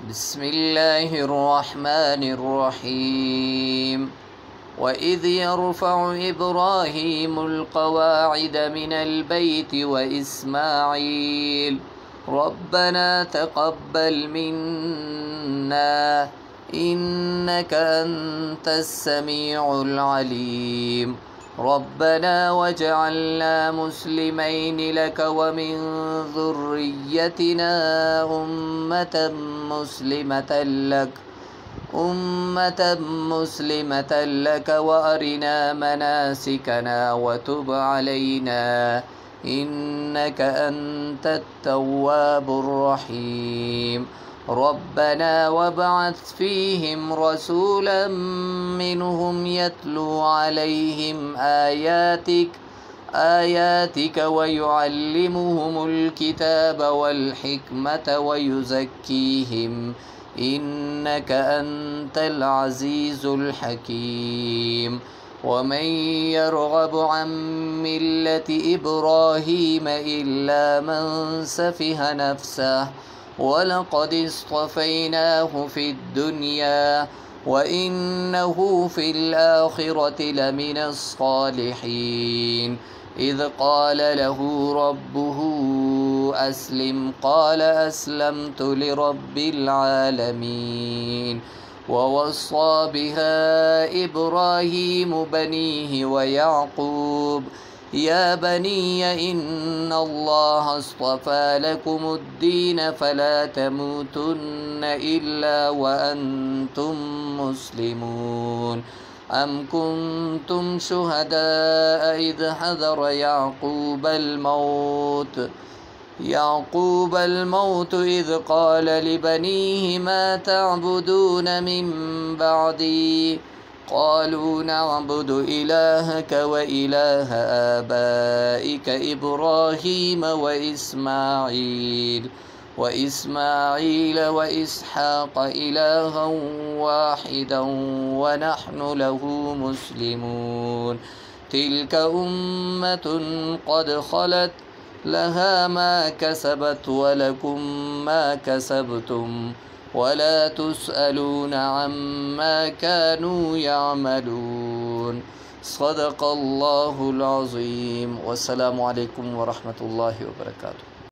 بسم الله الرحمن الرحيم وإذ يرفع إبراهيم القواعد من البيت وإسماعيل ربنا تقبل منا إنك أنت السميع العليم ربنا واجعلنا مسلمين لك ومن ذريتنا أمة مسلمة لك وأرنا مناسكنا وتب علينا إنك أنت التواب الرحيم ربنا وابعث فيهم رسولا منهم يتلو عليهم آياتك ويعلمهم الكتاب والحكمة ويزكيهم إنك أنت العزيز الحكيم ومن يرغب عن ملة إبراهيم إلا من سفه نفسه ولقد اصطفيناه في الدنيا وإنه في الآخرة لمن الصالحين إذ قال له ربه أسلم قال أسلمت لرب العالمين ووصى بها إبراهيم بنيه ويعقوب يا بني إن الله اصطفى لكم الدين فلا تموتن إلا وأنتم مسلمون أم كنتم شهداء إذ حضر يعقوب الموت إذ قال لبنيه ما تعبدون من بعدي قالوا نعبد إلهك وإله آبائك إبراهيم وإسماعيل وإسحاق إلها واحدا ونحن له مسلمون تلك أمة قد خلت لها ما كسبت ولكم ما كسبتم ولا تسألون عما كانوا يعملون صدق الله العظيم والسلام عليكم ورحمة الله وبركاته.